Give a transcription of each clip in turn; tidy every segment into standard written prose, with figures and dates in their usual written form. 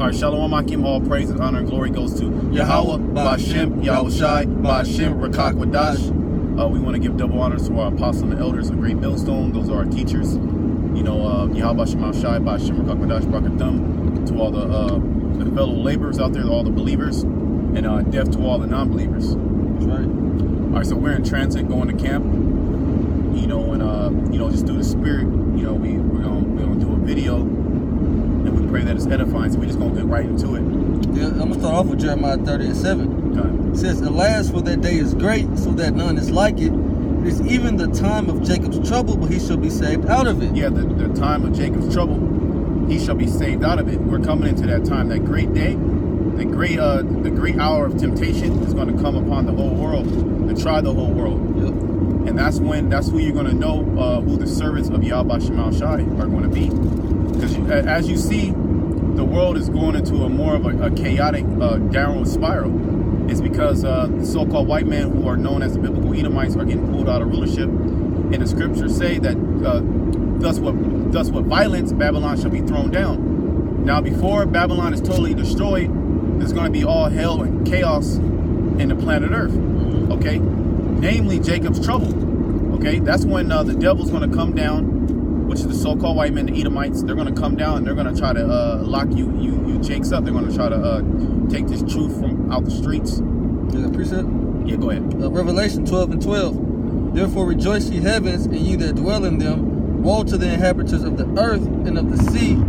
All right, Shalom Akim, all praises, honor, and glory goes to Yahweh, Ba'Shem, Yahushai, Ba'Shem, Rakak Wadash. We want to give double honors to our apostles and elders of Great Millstone. Those are our teachers. You know, Yahweh, Ba'Shem, Yahushai, Ba'Shem, Rakak Wadash, Brakathum, to all the fellow laborers out there, all the believers, and deaf to all the non-believers. That's right. All right, so we're in transit going to camp. You know, and just through the Spirit, you know, we're gonna do a video, and we pray that it's edifying. So we're just gonna get right into it. Yeah, I'm gonna start off with Jeremiah 30:7. Okay. It says, "Alas, for that day is great, so that none is like it. It is even the time of Jacob's trouble, but he shall be saved out of it." Yeah, the time of Jacob's trouble, he shall be saved out of it. We're coming into that time, that great day, the great hour of temptation is going to come upon the whole world, to try the whole world. Yep. And that's who you're going to know who the servants of Yahweh Shema Shai are going to be. Because as you see, the world is going into a more of a chaotic downward spiral. It's because the so-called white men who are known as the biblical Edomites are getting pulled out of rulership. And the scriptures say that thus with violence Babylon shall be thrown down. Now before Babylon is totally destroyed, there's going to be all hell and chaos in the planet Earth. Okay? Namely Jacob's trouble. Okay? That's when the devil's going to come down, which is the so-called white men, the Edomites. They're going to come down and they're going to try to lock you Jakes up. They're going to try to take this truth from out the streets. Yeah, precept? Yeah, go ahead. Revelation 12:12. "Therefore rejoice, ye heavens, and ye that dwell in them. Woe to the inhabitants of the earth and of the sea,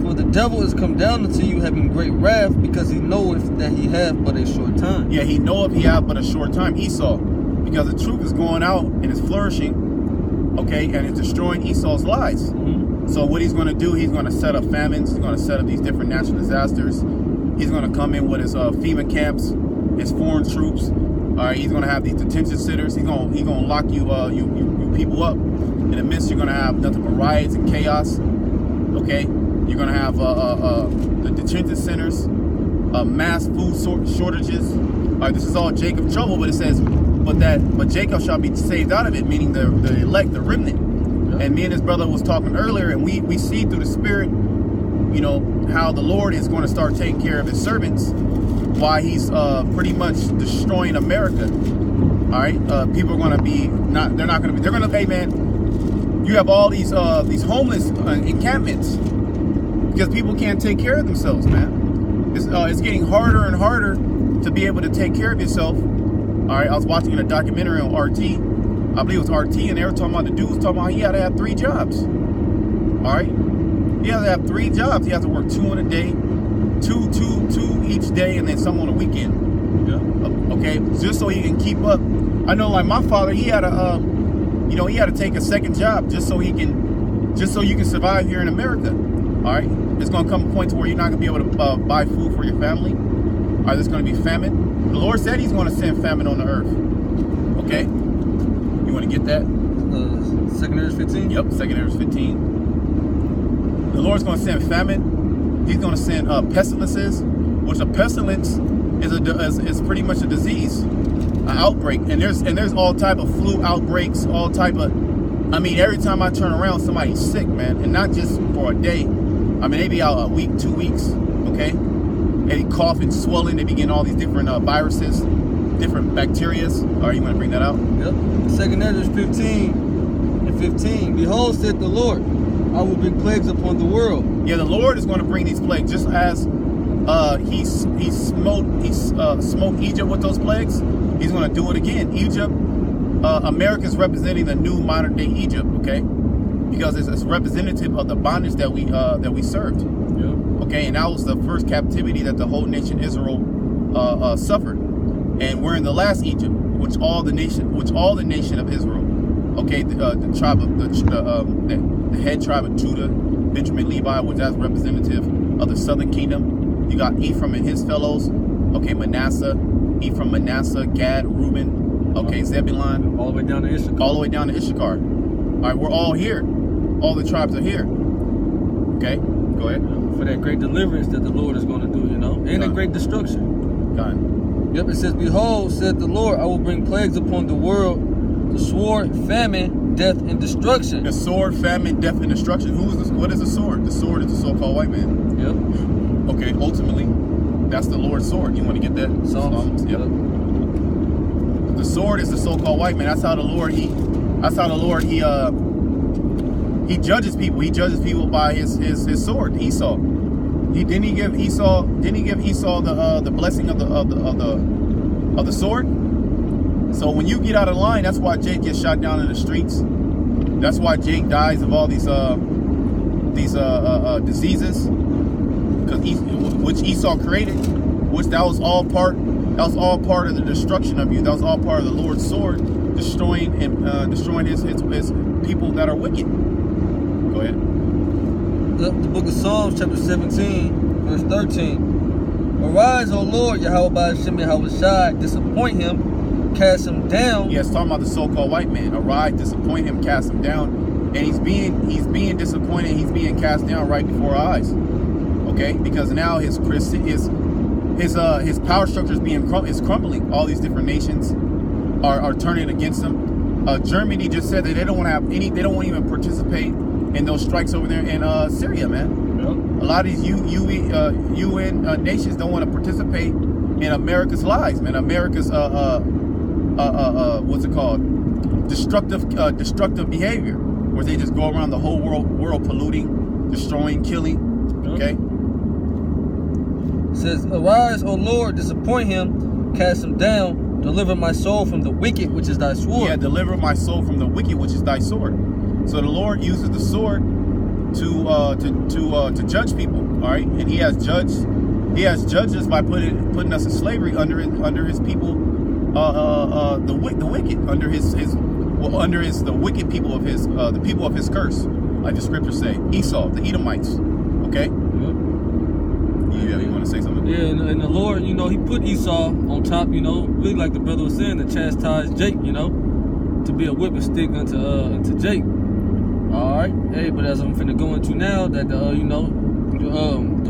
for the devil is come down unto you, having great wrath, because he knoweth that he hath but a short time." Yeah, he knoweth he hath but a short time, Esau. Because the truth is going out and it's flourishing, okay, and it's destroying Esau's lies. Mm-hmm. So what he's going to do, he's going to set up famines. He's going to set up these different natural disasters. He's going to come in with his FEMA camps, his foreign troops. All right, he's going to have these detention centers. He's going to lock you people up. In the midst, you're going to have nothing but riots and chaos. Okay, you're going to have the detention centers, mass food shortages. All right, this is all Jacob's trouble, but it says, but Jacob shall be saved out of it, meaning the elect, the remnant. Yeah. And me and his brother was talking earlier, and we see through the Spirit, you know, how the Lord is going to start taking care of his servants, why he's pretty much destroying America. All right, people are going to be they're going to, hey man, you have all these homeless encampments because people can't take care of themselves, man. It's getting harder and harder to be able to take care of yourself. All right, I was watching a documentary on RT. I believe it was RT, and they were talking about the dude was talking about he had to have 3 jobs. All right, he has to have 3 jobs. He has to work 2 in a day, two each day, and then some on the weekend. Yeah. Okay, just so he can keep up. I know, like my father, he had to take a second job just so you can survive here in America. All right, it's gonna come a point to where you're not gonna be able to buy food for your family. All right, there's gonna be famine. The Lord said he's going to send famine on the earth. Okay? You want to get that? 2 Ezra 15? Yep, 2 Ezra 15. The Lord's going to send famine. He's going to send pestilences, which a pestilence is pretty much a disease, an outbreak. And there's all type of flu outbreaks, all type of, I mean, every time I turn around, somebody's sick, man. And not just for a day. I mean, they be out a week, 2 weeks, okay? They cough and swelling. They be getting all these different viruses, different bacterias. All right, you want to bring that out? Yep. 2 Ezra 15:15. "Behold, said the Lord, I will bring plagues upon the world." Yeah, the Lord is going to bring these plagues, just as he smote Egypt with those plagues. He's going to do it again. Egypt, America is representing the new modern day Egypt, okay? Because it's representative of the bondage that we served. Yep. Okay, and that was the first captivity that the whole nation Israel suffered, and we're in the last Egypt, which all the nation of Israel, okay, the tribe of the head tribe of Judah, Benjamin, Levi, which is representative of the southern kingdom. You got Ephraim and his fellows, okay, Ephraim, Manasseh, Gad, Reuben, okay, Zebulun, all the way down to Issachar. All the way down to Issachar. All right, we're all here. All the tribes are here. Okay, go ahead. For that great deliverance that the Lord is going to do, you know, and a great destruction. Got it. Yep, it says, "Behold, said the Lord, I will bring plagues upon the world, the sword, famine, death, and destruction." The sword, famine, death, and destruction. What is the sword? The sword is the so-called white man. Yep. Okay, ultimately, that's the Lord's sword. You want to get that? Psalms. Yep. The sword is the so-called white man. That's how the Lord he judges people. He judges people by his sword. Esau. He give Esau the blessing of the sword. So when you get out of line, that's why Jake gets shot down in the streets. That's why Jake dies of all these diseases, which Esau created, which that was all part of the destruction of you. That was all part of the Lord's sword, destroying his people that are wicked. Go ahead. The book of Psalms, chapter 17, verse 13. Arise, O Lord, Yahweh Ba'ashem Yahweh Shai, disappoint him, cast him down. Yeah, it's talking about the so-called white man. Arise, disappoint him, cast him down. And he's being disappointed, he's being cast down right before our eyes. Okay? Because now his power structure is crumbling. All these different nations are turning against him. Germany just said that they don't want to even participate in those strikes over there in Syria, man. Yep. A lot of these UN nations don't want to participate in America's lies, man. America's what's it called? Destructive behavior, where they just go around the whole world polluting, destroying, killing. Okay. It says, arise, O Lord, disappoint him, cast him down, deliver my soul from the wicked, which is thy sword. Yeah, deliver my soul from the wicked, which is thy sword. So the Lord uses the sword to judge people. All right, and He has judged us by putting us in slavery under His people, the wicked, under the wicked people of His, the people of His curse, like the scriptures say. Esau, the Edomites. Okay. Yeah, you want to say something? Yeah, and the Lord, He put Esau on top, really like the brother was saying, to chastise Jake, to be a whipping stick unto Jake. All right, hey, but as I'm finna go into now, that the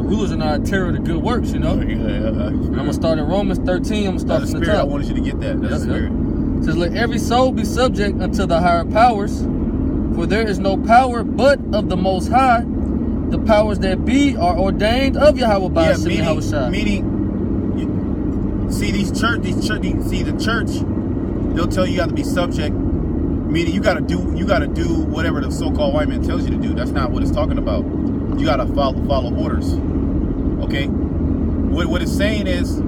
rulers are not a terror of the good works, I'm gonna start in Romans 13. I'm gonna start from the top. I wanted you to get that. That's the spirit. It says, let every soul be subject unto the higher powers, for there is no power but of the Most High. The powers that be are ordained of Yahweh Ba'ashem Yahweh Shai. Meaning, the church, they'll tell you have to be subject. Meaning you gotta do whatever the so-called white man tells you to do. That's not what it's talking about. You gotta follow orders. Okay? What it's saying is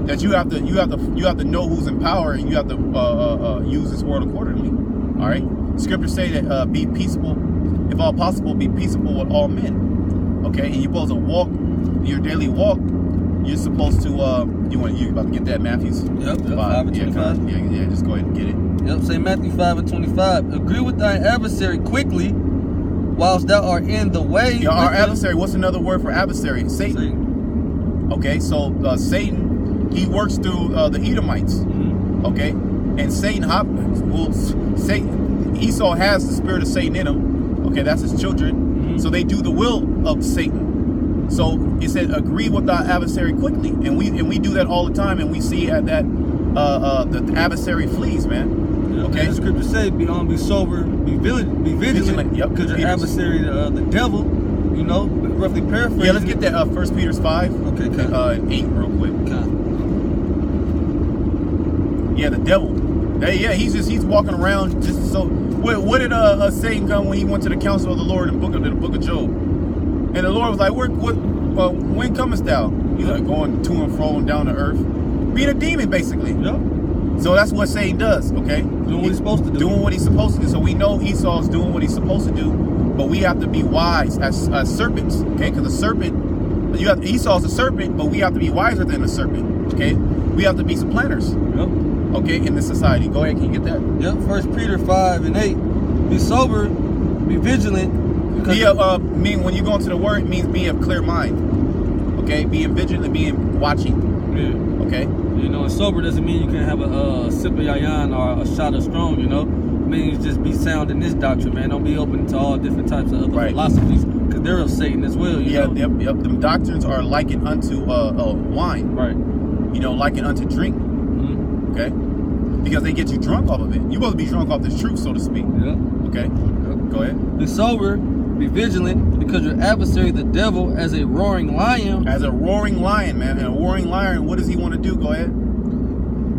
that you have to know who's in power, and you have to use this word accordingly. All right? Scriptures say that be peaceable, if all possible, be peaceable with all men. Okay? And you're supposed to walk your daily walk. You're supposed to you about to get that, Matthews? Yep, 5 and 25. Yeah, just go ahead and get it. Yep, say Matthew 5 and 25. Agree with thine adversary quickly, whilst thou art in the way. Yeah, our adversary. What's another word for adversary? Satan. Okay, so Satan, he works through the Edomites. Mm-hmm. Okay, and Satan Esau has the spirit of Satan in him. Okay, that's his children. Mm-hmm. So they do the will of Satan. So it said, agree with thy adversary quickly, and we do that all the time, and we see that the adversary flees, man. Okay, the scriptures say, be sober, be vigilant. Yep, because your adversary, the devil, roughly paraphrasing. Yeah, let's get that 1 Peter 5. Okay, and 8 real quick. Okay. Yeah, the devil. He's walking around just so. What did Satan come when he went to the council of the Lord in the book of Job? And the Lord was like, when comest thou? He's like going to and fro and down to earth, being a demon basically. Yep. So that's what Satan does, okay? Doing what he's supposed to do. Doing what he's supposed to do. So we know Esau's doing what he's supposed to do, but we have to be wise as serpents, okay? Because the serpent, Esau's a serpent, but we have to be wiser than a serpent, okay? We have to be supplanters, okay, in this society. Go ahead, can you get that? Yep, 1 Peter 5 and 8. Be sober, be vigilant. Mean when you go into the word, it means be of clear mind, okay? Being vigilant, being watching, okay? And sober doesn't mean you can have a sip of yayan or a shot of strong, It means just be sound in this doctrine, man. Don't be open to all different types of other philosophies, because they're of Satan as well, Yep. Them doctrines are likened unto wine. Right. Likened unto drink. Mm-hmm. Okay? Because they get you drunk off of it. You're supposed to be drunk off this truth, so to speak. Yep. Okay? Yep. Go ahead. Be sober, be Be vigilant, because your adversary, the devil, as a roaring lion. As a roaring lion, man. And a roaring lion, what does he want to do? Go ahead.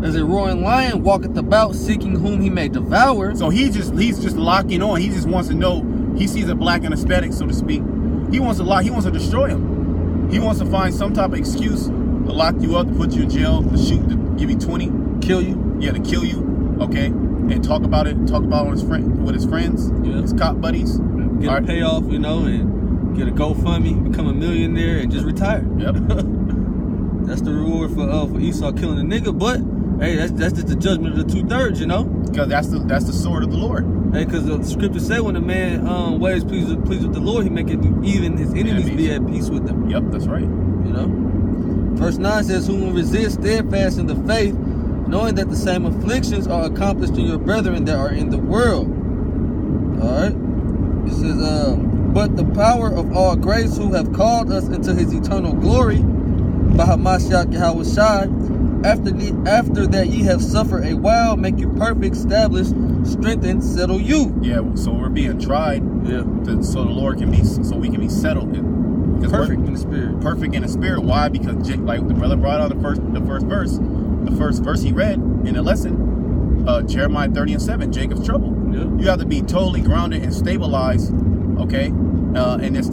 As a roaring lion walketh about, seeking whom he may devour. So he's just locking on. He just wants to know. He sees a black and Hispanic, so to speak. He wants to lock. He wants to destroy him. He wants to find some type of excuse to lock you up, to put you in jail, to shoot, to give you 20, Kill you. yeah, to kill you. Okay, and talk about it. Talk about it with his friends, Yeah. his cop buddies. Get All a right. payoff, and get a GoFundMe, become a millionaire, and just retire. Yep. That's the reward for Esau killing a nigga. But hey, that's just the judgment of the 2/3, Because that's the sword of the Lord. Hey, because the scriptures say when a man ways please with the Lord, he maketh even his enemies be at peace with him. Yep, that's right. Verse 9 says, whom will resist steadfast in the faith, knowing that the same afflictions are accomplished in your brethren that are in the world. Alright. It says, but the power of all grace, who have called us into his eternal glory, by Hamashiach Yahushai, after that ye have suffered a while, make you perfect, establish, strengthen, settle you. Yeah, so we're being tried. Yeah. So the Lord can be, so we can be settled. Because Perfect in the spirit. Perfect in the spirit. Why? Because like the brother brought out the first verse he read in the lesson, Jeremiah 30:7, Jacob's trouble. Yeah. You have to be totally grounded and stabilized, okay? In this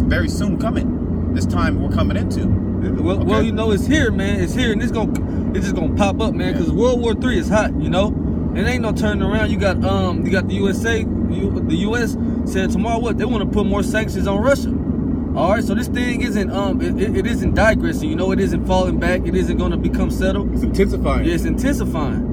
very soon coming, this time we're coming into. Well, Okay. it's here, man. It's here, and it's just gonna pop up, man. Because World War III is hot, It ain't no turning around. You got the USA. The U.S. said tomorrow what they want to put more sanctions on Russia. All right, so this thing isn't it isn't digressing. It isn't falling back. It isn't going to become settled. It's intensifying. Yeah, it's intensifying.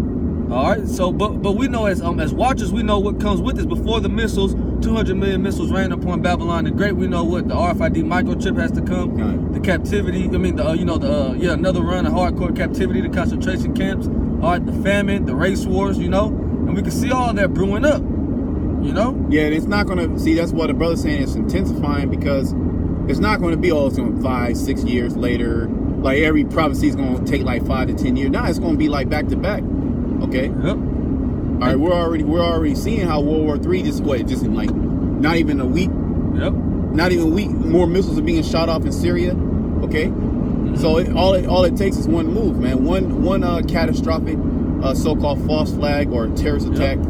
All right, so but we know as watchers, we know what comes with this. Before the missiles, 200 million missiles rain upon Babylon the Great. We know what the RFID microchip has to come. Right. The captivity. I mean, another run of hardcore captivity, the concentration camps. All right, the famine, the race wars. And we can see all that brewing up. Yeah, and it's not gonna see. That's what the brother's saying. It's intensifying because it's not going to be it's going to 5-6 years later. Like every prophecy is going to take like 5 to 10 years. Now it's going to be like back to back. Okay. Yep. All right. We're already seeing how World War III just in like not even a week. Yep. Not even a week. More missiles are being shot off in Syria. Okay. Mm-hmm. So all it takes is one move, man. One catastrophic so-called false flag or terrorist attack. Yep.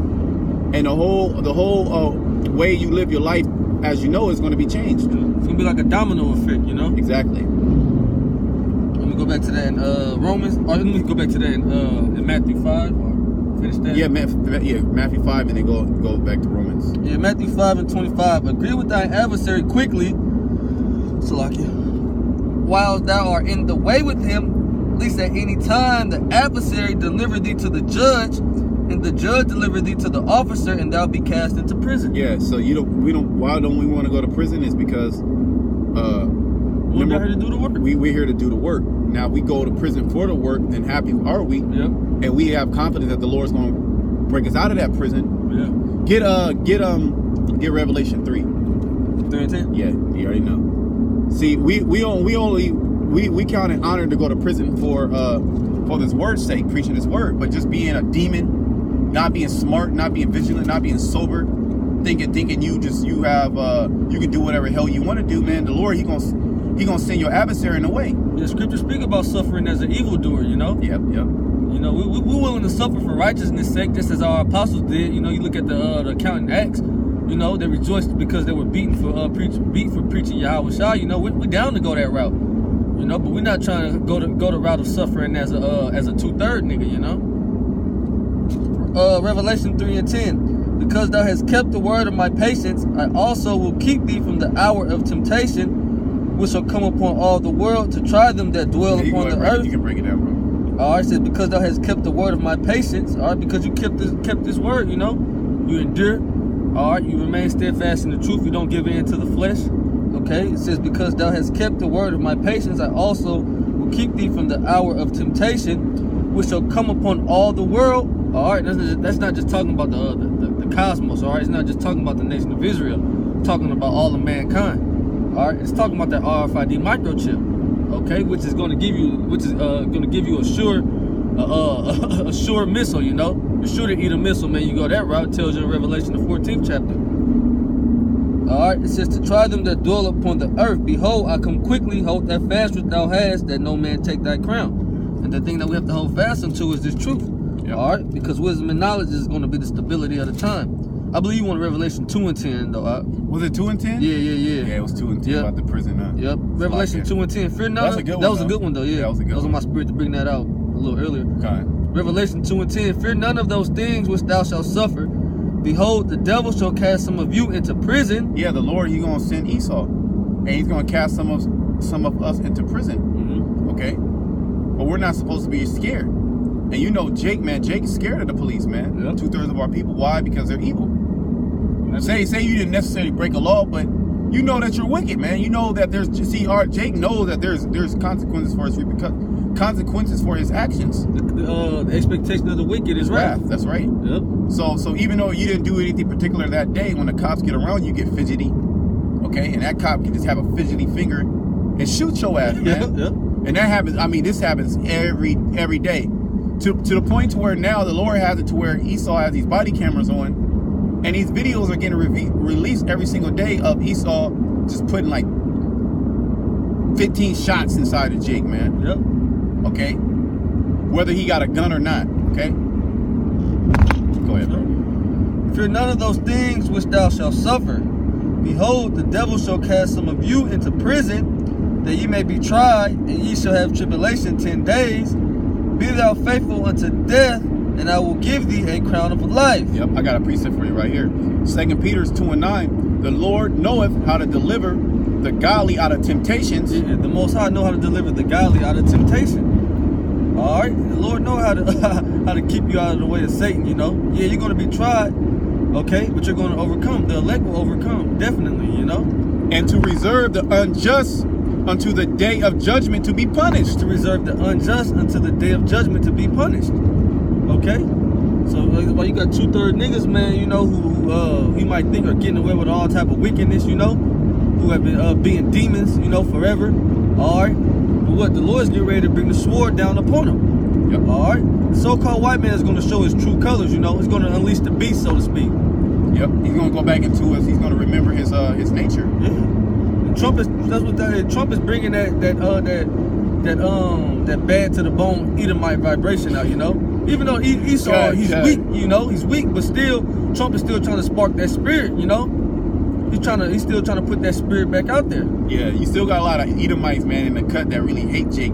And the whole way you live your life, as you know, is going to be changed. It's gonna be like a domino effect, Exactly. Let me go back to that in Romans. Or let me go back to that in Matthew 5. Or finish that. Yeah, Matthew 5, and then go back to Romans. Yeah, Matthew 5:25. Agree with thy adversary quickly, Salakia, while thou art in the way with him, lest at any time the adversary deliver thee to the judge, and the judge deliver thee to the officer, and thou be cast into prison. Yeah, so why don't we want to go to prison is because we're here to do the work. We're here to do the work. Now we go to prison for the work, then happy are we? Yep. And we have confidence that the Lord's going to bring us out of that prison. Yeah. Get Revelation 3. 3:10. Yeah, you already know. See, we count it honor to go to prison for this word's sake, preaching this word, but just being a demon, not being smart, not being vigilant, not being sober, thinking you can do whatever hell you want to do, man. The Lord, he gonna send your adversary in the way. The scriptures speak about suffering as an evildoer, Yep. We're willing to suffer for righteousness' sake, just as our apostles did. You look at the account in Acts. They rejoiced because they were beaten for preaching Yahweh Shai. We're down to go that route. But we're not trying to go the route of suffering as a 2/3 nigga. Revelation 3:10. Because thou hast kept the word of my patience, I also will keep thee from the hour of temptation, which shall come upon all the world to try them that dwell upon the earth. You can break it down, bro. All right, it says, because thou hast kept the word of my patience. All right, because you kept this word, you endure. All right, you remain steadfast in the truth. You don't give in to the flesh. Okay, it says, because thou hast kept the word of my patience, I also will keep thee from the hour of temptation, which shall come upon all the world. All right, that's not just talking about the cosmos. All right, it's not just talking about the nation of Israel. It's talking about all of mankind. All right, it's talking about that RFID microchip. Okay, which is going to give you a sure missile. you're sure to eat a missile, man. You go that route. It tells you in Revelation, the 14th chapter. All right, it says, to try them that dwell upon the earth. Behold, I come quickly. Hold that fast which thou hast, that no man take thy crown. And the thing that we have to hold fast unto is this truth. Yep. All right, because wisdom and knowledge is going to be the stability of the time. I believe you want Revelation 2 and 10, though. Was it 2 and 10? Yeah. Yeah, it was 2 and 10 about the prison. Yep. Revelation 2 and 10. Fear none. That's a good one. That was a good one, though. Yeah, that was a good one. That was on my spirit to bring that out a little earlier. Okay. Revelation 2 and 10. Fear none of those things which thou shalt suffer. Behold, the devil shall cast some of you into prison. Yeah, the Lord, he's going to send Esau. And he's going to cast some of us into prison. Mm-hmm. Okay? But we're not supposed to be scared. And you know Jake, man, Jake's scared of the police, man. Yep. 2/3 of our people. Why? Because they're evil. Say you didn't necessarily break a law, but you know that you're wicked, man. You know that Jake knows that there's consequences for his actions. The expectation of the wicked is wrath. That's right. Yep. So even though you didn't do anything particular that day, when the cops get around, you get fidgety. Okay, and that cop can just have a fidgety finger and shoot your ass, man. Yep. And that happens. I mean, this happens every day, to the point to where now the Lord has it to where Esau has these body cameras on. And these videos are getting released every single day of Esau just putting like 15 shots inside of Jake, man. Yep. Okay? Whether he got a gun or not, okay? Go ahead, bro. Fear none of those things which thou shalt suffer. Behold, the devil shall cast some of you into prison, that ye may be tried, and ye shall have tribulation 10 days. Be thou faithful unto death, and I will give thee a crown of life. Yep, I got a precept for you right here. 2 Peter 2 and 9. The Lord knoweth how to deliver the godly out of temptations. Yeah, the Most High know how to deliver the godly out of temptation. All right, the Lord know how to keep you out of the way of Satan. You know, yeah, you're going to be tried, okay, but you're going to overcome. The elect will overcome, definitely. You know, and to reserve the unjust unto the day of judgment to be punished. To reserve the unjust until the day of judgment to be punished. Okay, so while you got 2/3 niggas, man, you know, who you might think are getting away with all type of wickedness, you know, who have been being demons, you know, forever. All right, but what the Lord's getting ready to bring the sword down upon them. Yep. All right, the so-called white man is going to show his true colors. You know, he's going to unleash the beast, so to speak. Yep, he's going to go back into us. He's going to remember his nature. Yeah, and Trump is bringing that bad to the bone Edomite vibration out. You know. Even though Esau, he's weak, you know, he's weak, but still, Trump is still trying to spark that spirit, you know. He's still trying to put that spirit back out there. Yeah, you still got a lot of Edomites, man, in the cut that really hate Jake.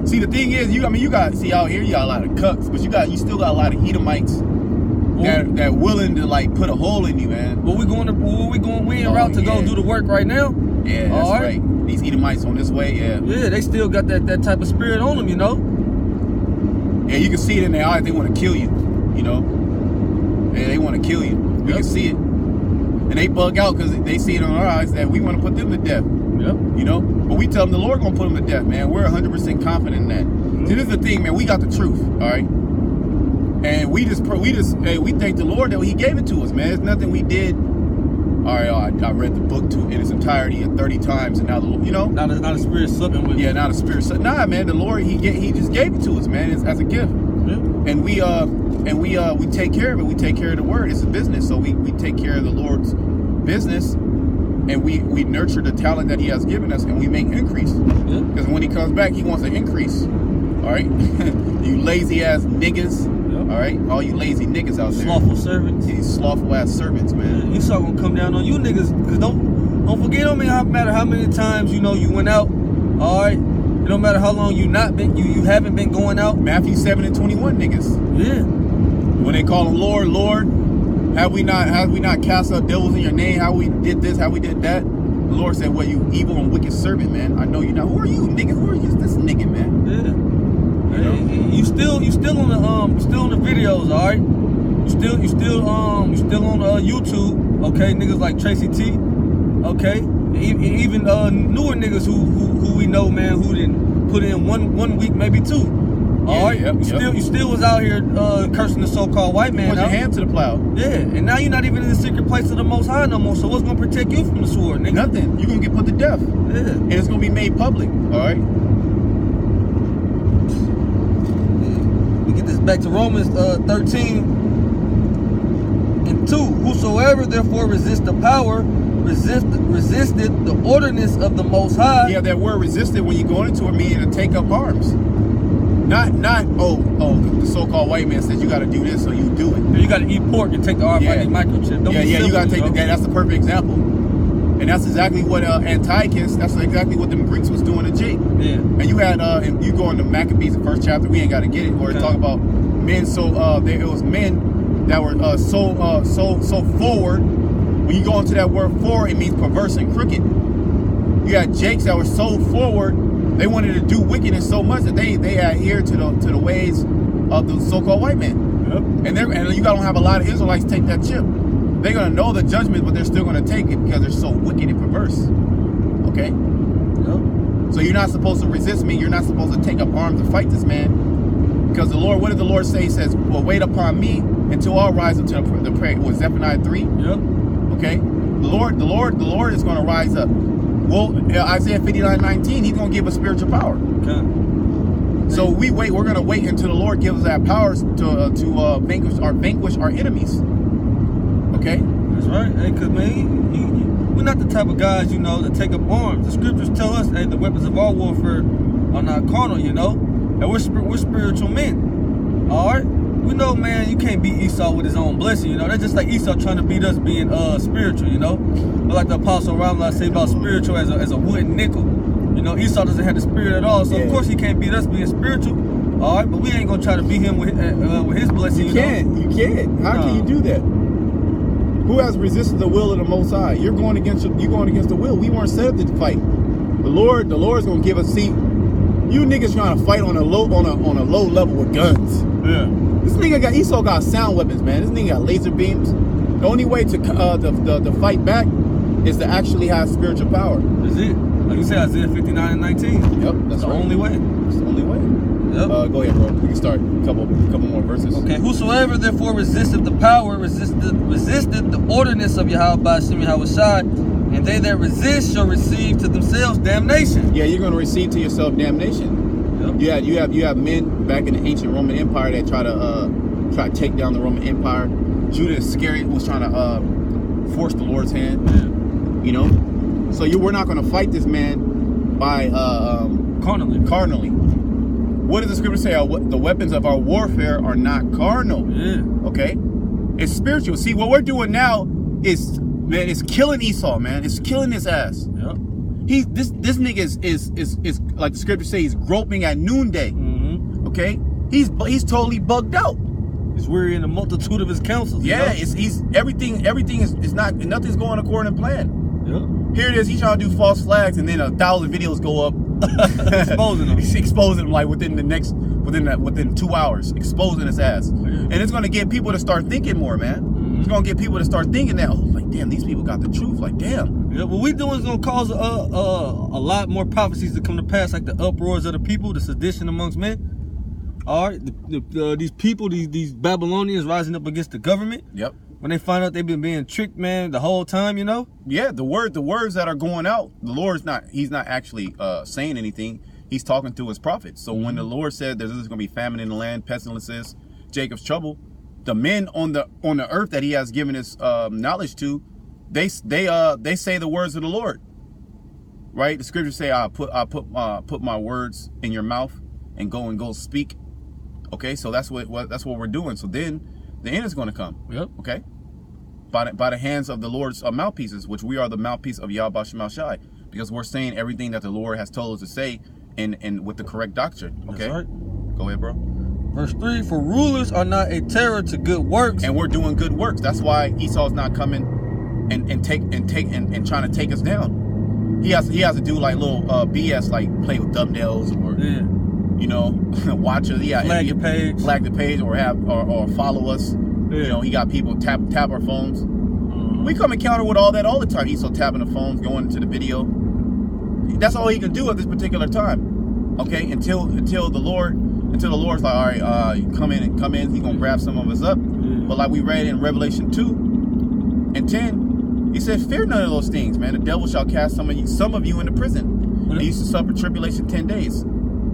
See, the thing is, you got out here, you got a lot of cucks, but you still got a lot of Edomites that willing to like put a hole in you, man. But we en route to go do the work right now. Yeah, that's right. These Edomites on this way, yeah. Yeah, they still got that type of spirit on them, you know. Yeah, you can see it in their eyes. They want to kill you, you know. Yeah, they want to kill you. We can see it. And they bug out because they see it in our eyes that we want to put them to death. Yep. You know? But we tell them the Lord going to put them to death, man. We're 100% confident in that. Mm-hmm. See, this is the thing, man. We got the truth, all right? And we thank the Lord that he gave it to us, man. It's nothing we did. All right, I read the book in its entirety 30 times, and now not a spirit slipping with. Yeah, not a spirit. Nah, man, the Lord he just gave it to us, man, as a gift. Yeah. And we take care of it. We take care of the word. It's a business, so we take care of the Lord's business, and we nurture the talent that he has given us, and we make increase. Because when he comes back, he wants an increase. All right, you lazy ass niggas. All right, all you lazy niggas out there. Slothful servants. These slothful ass servants, man. Yeah, Esau gonna come down on you niggas. Cause don't forget, no matter how many times you went out. All right, it don't matter how long you haven't been going out. Matthew 7 and 21 niggas. Yeah. When they call him Lord, Lord, have we not cast out devils in your name? How we did this? How we did that? The Lord said, "What, you evil and wicked servant, man? I know you not. Who are you, nigga? Who are you? This nigga, man." Yeah. You still on the videos, all right? You still on YouTube, okay? Niggas like Tracy T, okay? Even newer niggas who we know, man, who didn't put in one week, maybe two. All right, you still was out here cursing the so-called white man. Put your hand to the plow. Yeah, and now you're not even in the secret place of the Most High no more. So what's gonna protect you from the sword, nigga? Nothing. You're gonna get put to death. Yeah, and it's gonna be made public. All right. We get this back to Romans 13. 2. Whosoever therefore resists the power, resisted the ordinance of the Most High. Yeah, that word resisted when you go into it meaning to take up arms. Not the so-called white man says you got to do this, so you do it. You got to eat pork and take the RFID microchip. Don't you got to take that. That's the perfect example. And that's exactly what Antiochus, that's exactly what the Greeks was doing to Jake. Yeah. And you had, and you go into Maccabees, the first chapter, we ain't got to get it, where it talk about men, it was men that were so forward. When you go into that word forward, it means perverse and crooked. You had Jakes that were so forward, they wanted to do wickedness so much that they adhered to the ways of the so-called white man. Yep. And you don't have a lot of Israelites take that chip. They're going to know the judgment, but they're still going to take it because they're so wicked and perverse. Okay? Yep. So you're not supposed to resist me. You're not supposed to take up arms to fight this man. Because the Lord, what did the Lord say? He says, well, wait upon me until I'll rise up to the prayer. Was Zephaniah 3? Yep. Okay? The Lord is going to rise up. Well, Isaiah 59:19, he's going to give us spiritual power. Okay. So we're going to wait until the Lord gives us that powers to vanquish our enemies. Okay? That's right. Hey, because, man, we're not the type of guys, to take up arms. The scriptures tell us, hey, the weapons of our warfare are not carnal, and we're spiritual men. All right? We know, man, you can't beat Esau with his own blessing, That's just like Esau trying to beat us being spiritual, But like the Apostle Ramla say about spiritual as a wooden nickel. Esau doesn't have the spirit at all, so of course he can't beat us being spiritual. All right? But we ain't going to try to beat him with his blessing, You can't. How can you do that? Who has resisted the will of the Most High? You're going against the will. We weren't set up to fight. The Lord's going to give us. See, you niggas trying to fight on a low level with guns. Yeah. This nigga Esau got sound weapons, man. This nigga got laser beams. The only way to fight back is to actually have spiritual power. That's it. Like you said, Isaiah 59:19. Yep, that's the only way. It's the only way. Yep. Go ahead, bro. We can start a couple more verses. Okay. Whosoever therefore resisted the power, resisted the ordinance of Yahweh Hashem Yahushai, and they that resist shall receive to themselves damnation. Yeah, you're going to receive to yourself damnation. Yep. You have men back in the ancient Roman Empire that try to take down the Roman Empire. Judas Iscariot was trying to force the Lord's hand. Yeah. So we're not going to fight this man by carnally. What does the scripture say? The weapons of our warfare are not carnal. Yeah. Okay? It's spiritual. See, what we're doing now is killing Esau, man. It's killing his ass. Yep. This nigga is like the scripture says, he's groping at noonday. Mm-hmm. Okay? He's totally bugged out. He's weary in the multitude of his counsels. Yeah, everything is not, nothing's going according to plan. Yep. Here it is, he's trying to do false flags, and then 1,000 videos go up. Exposing him. He's exposing him like within 2 hours, exposing his ass. Yeah. And it's gonna get people to start thinking more, man. Mm-hmm. It's gonna get people to start thinking that, like, damn, these people got the truth. Like, damn. Yeah, what we doing is gonna cause a lot more prophecies to come to pass, like the uproars of the people, the sedition amongst men. All right, these people, these Babylonians rising up against the government. Yep. When they find out they've been being tricked, man, the whole time, Yeah, the words that are going out, the Lord's he's not actually saying anything. He's talking to his prophets. So when the Lord said there's going to be famine in the land, pestilences, Jacob's trouble, the men on the earth that he has given his knowledge to, they say the words of the Lord. Right? The scriptures say, I put my words in your mouth and go speak. Okay, so that's what we're doing. So then the end is going to come. Yep. Okay. By the hands of the Lord's mouthpieces, which we are the mouthpiece of Yahweh Shai, because we're saying everything that the Lord has told us to say, and with the correct doctrine. Okay. That's right. Go ahead, bro. Verse 3: For rulers are not a terror to good works, and we're doing good works. That's why Esau's not coming and trying to take us down. He has to do like little BS, like play with thumbnails or watch us. Yeah, flag the page, or follow us. Yeah. He got people tap our phones. Mm-hmm. We come encounter with all that all the time. Esau tapping the phones, going into the video. That's all he can do at this particular time. Okay, until the Lord's like, all right, come in. He's gonna grab some of us up. Yeah. But like we read in Revelation 2:10, he said, fear none of those things, man. The devil shall cast some of you into prison. And you used to suffer tribulation 10 days.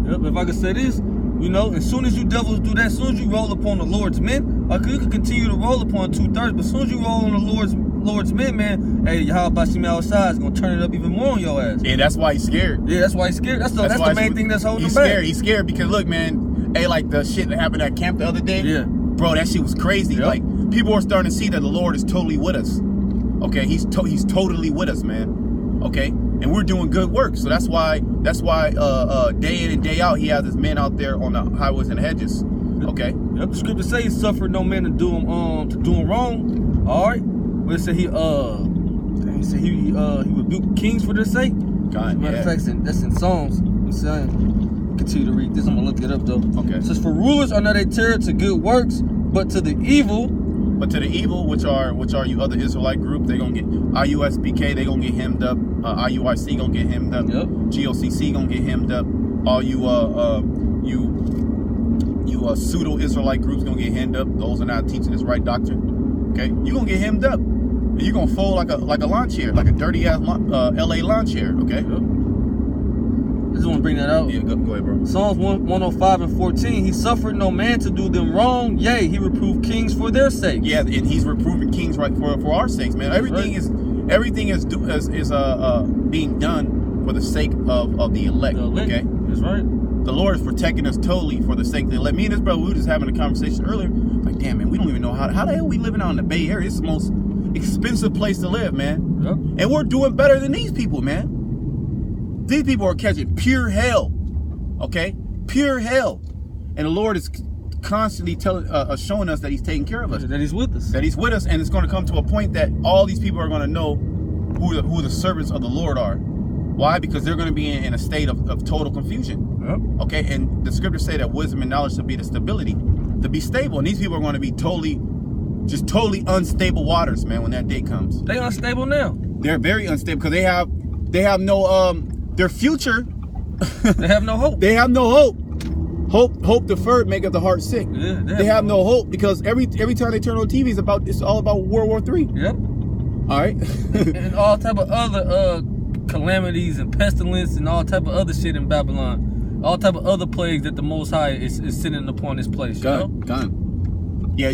Yep, if I could say this, You know, as soon as you devils do that, as soon as you roll upon the Lord's men, you can continue to roll upon 2/3, but as soon as you roll on the Lord's men, man, hey, how about you outside is gonna turn it up even more on your ass. And that's why he's scared. Yeah, that's why he's scared. That's the main thing that's holding him back. He's scared because look, man, hey, like the shit that happened at camp the other day. Yeah. Bro, that shit was crazy. Yep. Like people are starting to see that the Lord is totally with us. Okay, he's totally with us, man. Okay, and we're doing good work. So that's why day in and day out he has his men out there on the highways and hedges. Okay. Yep. The scripture says he suffered no man to do him wrong. All right. But it said he rebuked kings for their sake. God, matter of fact, that's in Psalms. I'm saying. Continue to read this. I'm gonna look it up though. Okay. It says, for rulers are not a terror to good works, but to the evil. But to the evil, which are you other Israelite group, they gonna get IUSBK, they gonna get hemmed up. IUIC gonna get hemmed up. Yep. GOCC gonna get hemmed up. All you pseudo Israelite groups gonna get hemmed up. Those are not teaching this right doctrine. Okay, you gonna get hemmed up. You gonna fold like a lawn chair, like a dirty ass LA lawn chair. Okay. Yep. I just want to bring that out. Yeah, go ahead, bro. Psalms 105 and 14. He suffered no man to do them wrong. Yea, he reproved kings for their sake. Yeah, and he's reproving kings right for our sakes, man. Everything is being done for the sake of the elect. Okay, that's right. The Lord is protecting us totally for the sake of the elect. Me and this brother, we were just having a conversation earlier. Like, damn, man, we don't even know how the hell we living out in the Bay Area. This is the most expensive place to live, man. Yep. And we're doing better than these people, man. These people are catching pure hell, okay? Pure hell. And the Lord is constantly showing us that he's taking care of us. That he's with us. That he's with us, and it's going to come to a point that all these people are going to know who the servants of the Lord are. Why? Because they're going to be in a state of total confusion. Yep. Okay? And the scriptures say that wisdom and knowledge should be the stability, to be stable. And these people are going to be totally unstable waters, man, when that day comes. They unstable now. They're very unstable because they have no their future. They have no hope. They have no hope. Hope deferred maketh the heart sick. Yeah, they have no hope because every time they turn on TV, it's all about World War III. Yep. All right. and all type of other calamities and pestilence and all type of other shit in Babylon. All type of other plagues that the Most High is sitting upon this place. Done. Yeah.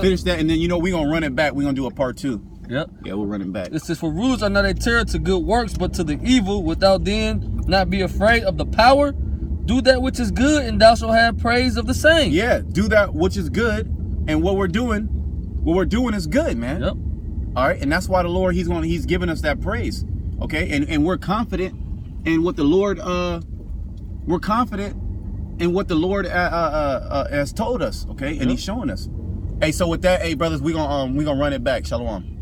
Finish that, and then we're gonna run it back. We're gonna do a part 2. Yep. Yeah, we're running back. It says, for rulers are not a terror to good works, but to the evil, without then not be afraid of the power. Do that which is good, and thou shalt have praise of the same. Yeah, do that which is good, and what we're doing is good, man. Yep. All right, and that's why the Lord, he's giving us that praise. Okay, and we're confident in what the Lord has told us. Okay, and he's showing us. Hey, so with that, hey brothers, we gonna run it back. Shalom.